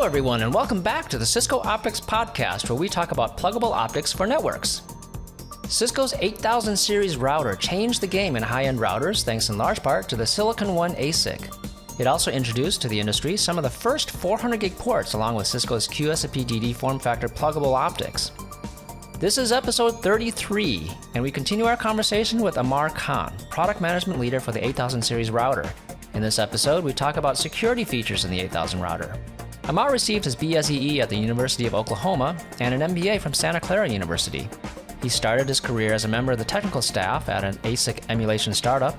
Hello, everyone, and welcome back to the Cisco Optics Podcast, where we talk about pluggable optics for networks. Cisco's 8000 series router changed the game in high-end routers thanks in large part to the Silicon One ASIC. It also introduced to the industry some of the first 400 gig ports along with Cisco's QSFP-DD form factor pluggable optics. This is episode 33, and we continue our conversation with Amar Khan, product management leader for the 8000 series router. In this episode, we talk about security features in the 8000 router. Amar received his BSEE at the University of Oklahoma and an MBA from Santa Clara University. He started his career as a member of the technical staff at an ASIC emulation startup,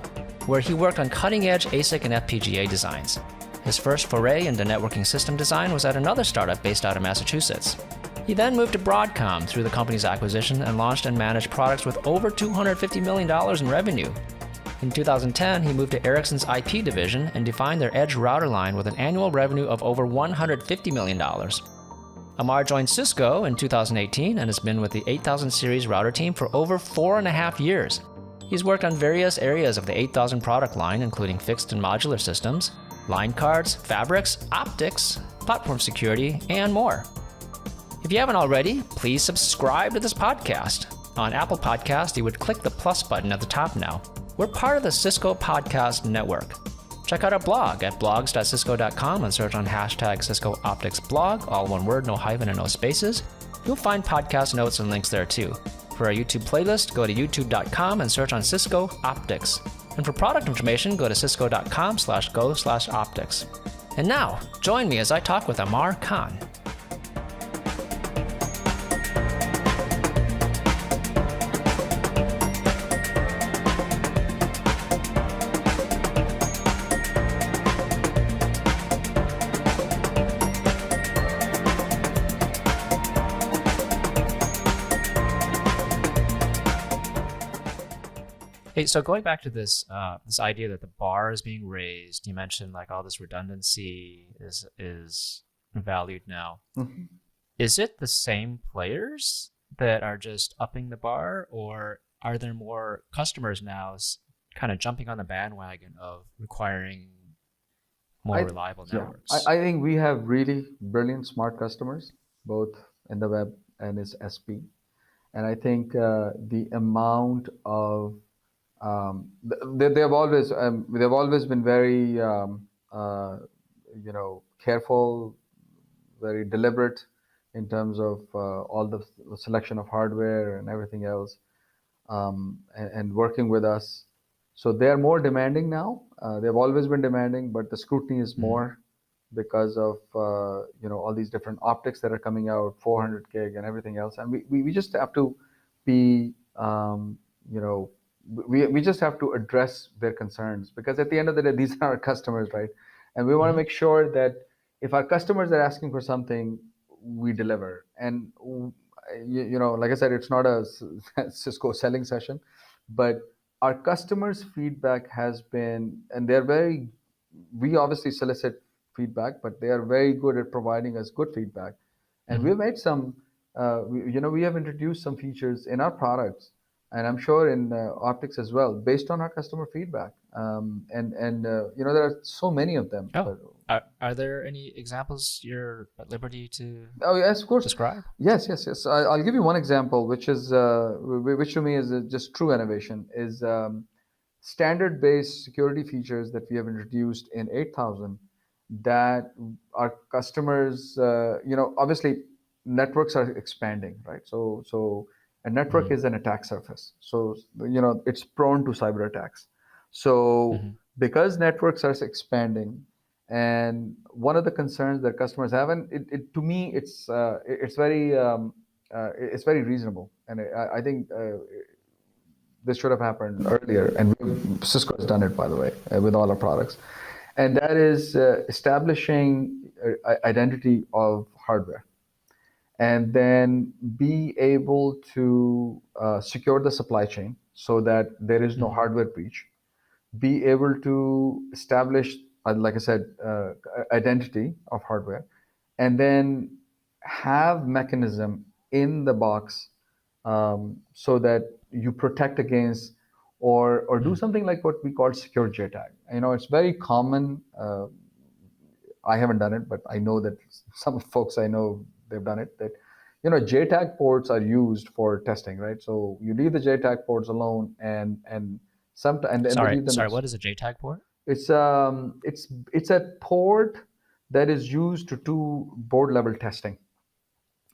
where he worked on cutting-edge ASIC and FPGA designs. His first foray into networking system design was at another startup based out of Massachusetts. He then moved to Broadcom through the company's acquisition and launched and managed products with over $250 million in revenue. In 2010, he moved to Ericsson's IP division and defined their edge router line with an annual revenue of over $150 million. Amar joined Cisco in 2018 and has been with the 8000 series router team for over 4.5 years. He's worked on various areas of the 8000 product line, including fixed and modular systems, line cards, fabrics, optics, platform security, and more. If you haven't already, please subscribe to this podcast. On Apple Podcast, you would click the plus button at the top now. We're part of the Cisco Podcast Network. Check out our blog at blogs.cisco.com and search on hashtag Cisco Optics Blog, all one word, no hyphen and no spaces. You'll find podcast notes and links there too. For our YouTube playlist, go to youtube.com and search on Cisco Optics. And for product information, go to cisco.com/go/optics. And now, join me as I talk with Amar Khan. Hey, so going back to this this idea that the bar is being raised, you mentioned like all this redundancy is valued now. Mm-hmm. Is it the same players that are just upping the bar, or are there more customers now kind of jumping on the bandwagon of requiring more reliable networks? I think we have really brilliant, smart customers, both in the web and as SP. And I think the amount of they've always been very careful, very deliberate in terms of all the selection of hardware and everything else, and working with us. So they are more demanding now. They've always been demanding, but the scrutiny is more because of all these different optics that are coming out, 400 gig and everything else, and we just have to be we just have to address their concerns, because at the end of the day, these are our customers, right? And we want to make sure that if our customers are asking for something, we deliver. And like I said, it's not a Cisco selling session, but our customers' feedback has been, and we obviously solicit feedback, but they are very good at providing us good feedback. And we've made some, we have introduced some features in our products, and I'm sure in optics as well, based on our customer feedback. There are so many of them. Oh, are there any examples you're at liberty to yes, of course. describe? Yes. I'll give you one example, which to me is just true innovation, is standard-based security features that we have introduced in 8000 that our customers, obviously networks are expanding, right? So a network is an attack surface. So, it's prone to cyber attacks. So because networks are expanding, and one of the concerns that customers have, and to me, it's very reasonable. And I think this should have happened earlier. And Cisco has done it, by the way, with all our products. And that is establishing identity of hardware, and then be able to secure the supply chain so that there is no hardware breach. Be able to establish, like I said, identity of hardware, and then have mechanism in the box so that you protect against or do something like what we call secure JTAG. It's very common I haven't done it, but I know that some folks I know they've done it. That JTAG ports are used for testing, right? So you leave the JTAG ports alone, and then they leave them. Sorry. What is a JTAG port? It's a port that is used to do board level testing,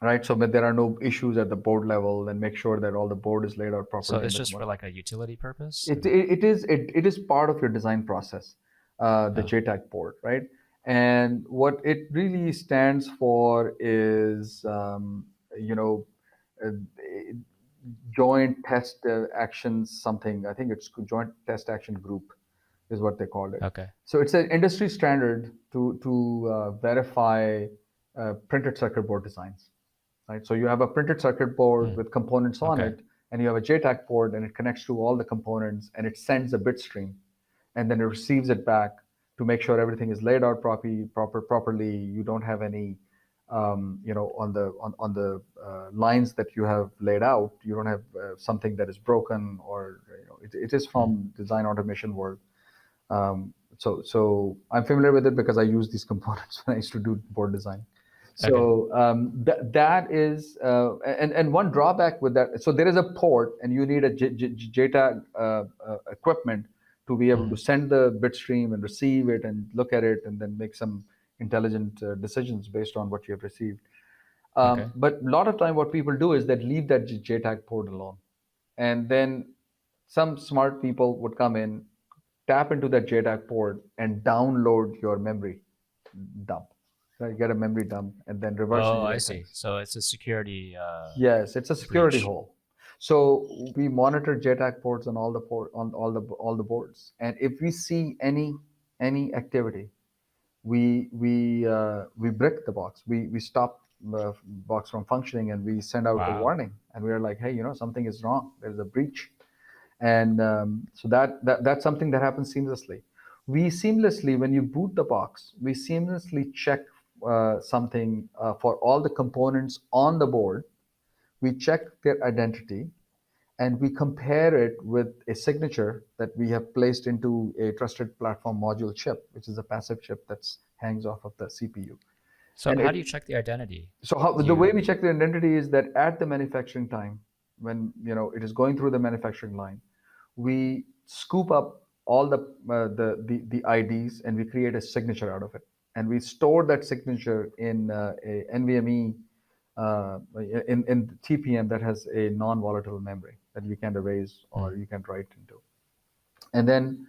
right? So that there are no issues at the board level, and make sure that all the board is laid out So properly in it's the just for component. like a utility purpose? It is part of your design process, the Oh, JTAG port, right? And what it really stands for is, you know, uh, joint test actions something. I think it's joint test action group is what they called it. okay. So it's an industry standard to verify printed circuit board designs, right? So you have a printed circuit board Hmm. with components on Okay. it, and you have a JTAG port, and it connects to all the components, and it sends a bit stream, and then it receives it back to make sure everything is laid out properly. You don't have any, on the lines that you have laid out. You don't have something that is broken, or it is Hmm. from design automation world. So I'm familiar with it because I use these components when I used to do board design. Okay. So that is, and one drawback with that. So there is a port, and you need a JTAG equipment to be able Hmm. to send the bit stream and receive it and look at it, and then make some intelligent decisions based on what you have received. Okay. But a lot of time, what people do is they leave that JTAG port alone, and then some smart people would come in, tap into that JTAG port, and download your memory dump. Right? Get a memory dump and then reverse Oh, I engineer see. things. So it's a security Yes, it's a security breach. hole. So we monitor JTAG ports on all the boards, and if we see any activity, we brick the box. We stop the box from functioning, and we send out a Wow. warning, and we're like, hey, something is wrong. There's a breach. And so that's something that happens seamlessly. When you boot the box, we seamlessly check something for all the components on the board. We check their identity, and we compare it with a signature that we have placed into a trusted platform module chip, which is a passive chip that hangs off of the CPU. So And how do it you check the identity? so Do the way you? we check the identity is that at the manufacturing time, when it is going through the manufacturing line, we scoop up all the IDs, and we create a signature out of it, and we store that signature in a NVMe, in TPM that has a non-volatile memory that you can erase Hmm. or you can write into. And then,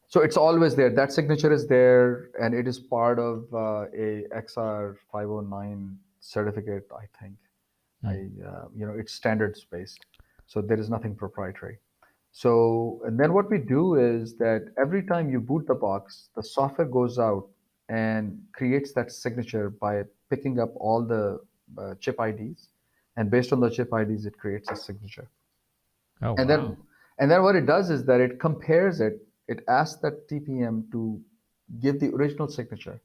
so it's always there. That signature is there, and it is part of a XR 509 certificate, I think. Hmm. It's standards based, so there is nothing proprietary. So, and then what we do is that every time you boot the box, the software goes out and creates that signature by picking up all the chip IDs, and based on the chip IDs, it creates a signature. Oh, And then, wow. and then what it does is that it compares it. It asks that TPM to give the original signature,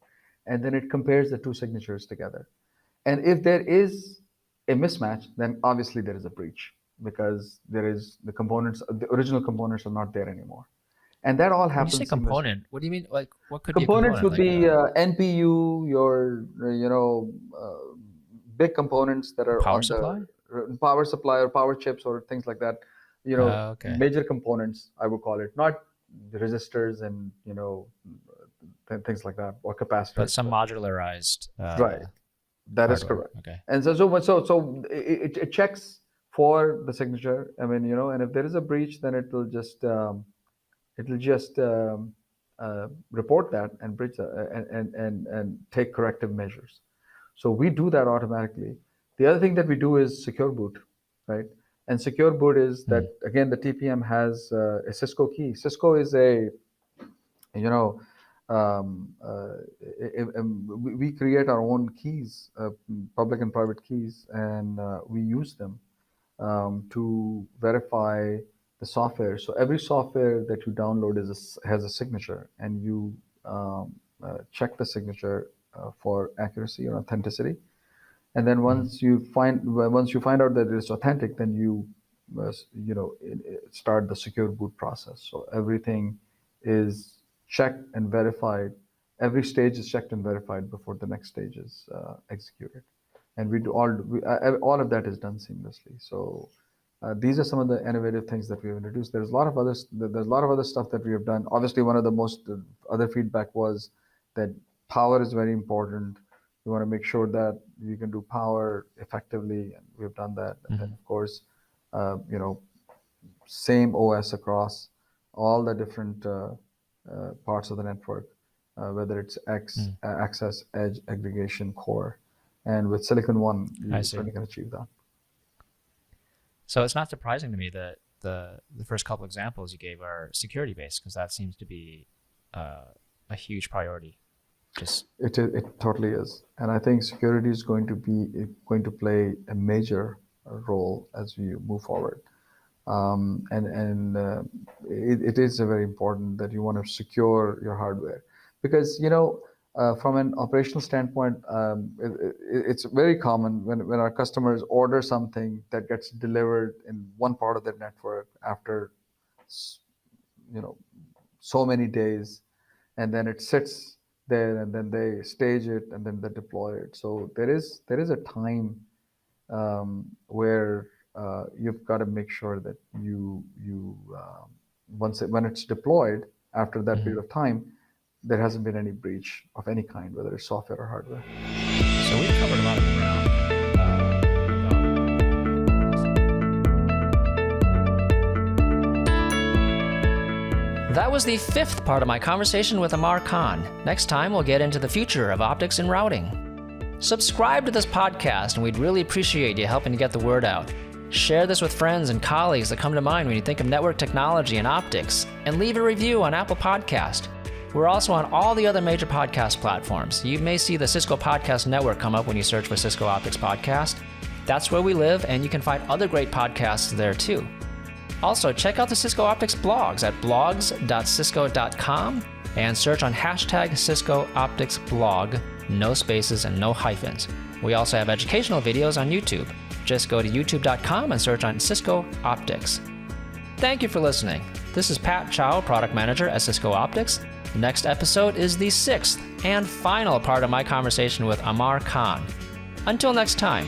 and then it compares the two signatures together. And if there is a mismatch, then obviously there is a breach, because the original components are not there anymore. And that all When you say happens seamlessly. component, what do you mean? Like, what could be a Components component? would Like be a NPU, your big components that are power on the supply? power supply or power chips or things like that. Okay. Major components, I would call it, not the resistors and things like that, or But capacitors. some modularized Right. That is hardware. correct. Okay. And so it checks for the signature. I mean, and if there is a breach, then it'll just report that and breach and take corrective measures. So we do that automatically. The other thing that we do is secure boot, right? And secure boot is that, Hmm. again, the TPM has a Cisco key. Cisco is a you know we create our own keys, public and private keys, and we use them to verify the software. So every software that you download has a signature, and you check the signature for accuracy and authenticity. And then Hmm. once you find out that it's authentic, then you start the secure boot process. So everything is checked and verified every stage is checked and verified before the next stage is executed, and all of that is done seamlessly. So these are some of the innovative things that we have introduced. There's a lot of other stuff that we have done. Obviously, one of the most other feedback was that power is very important. We want to make sure that you can do power effectively, and we have done that. And then, of course, you know, same OS across all the different parts of the network, whether it's access, edge, aggregation, core, and with Silicon One, you certainly can achieve that. So it's not surprising to me that the first couple examples you gave are security based, because that seems to be a huge priority. It totally is, and I think security is going to play a major role as we move forward. It is very important that you want to secure your hardware, because from an operational standpoint, it's very common when our customers order something that gets delivered in one part of their network after so many days, and then it sits there, and then they stage it, and then they deploy it. So there is a time where you've got to make sure that when it's deployed after that period of time, there hasn't been any breach of any kind, whether it's software or hardware. So we've covered a lot of ground. That was the fifth part of my conversation with Amar Khan. Next time, we'll get into the future of optics and routing. Subscribe to this podcast, and we'd really appreciate you helping to get the word out. Share this with friends and colleagues that come to mind when you think of network technology and optics, and leave a review on Apple Podcast. We're also on all the other major podcast platforms. You may see the Cisco Podcast Network come up when you search for Cisco Optics Podcast. That's where we live, and you can find other great podcasts there too. Also, check out the Cisco Optics blogs at blogs.cisco.com and search on hashtag Cisco Optics blog, no spaces and no hyphens. We also have educational videos on YouTube. Just go to youtube.com and search on Cisco Optics. Thank you for listening. This is Pat Chow, Product Manager at Cisco Optics. The next episode is the sixth and final part of my conversation with Amar Khan. Until next time.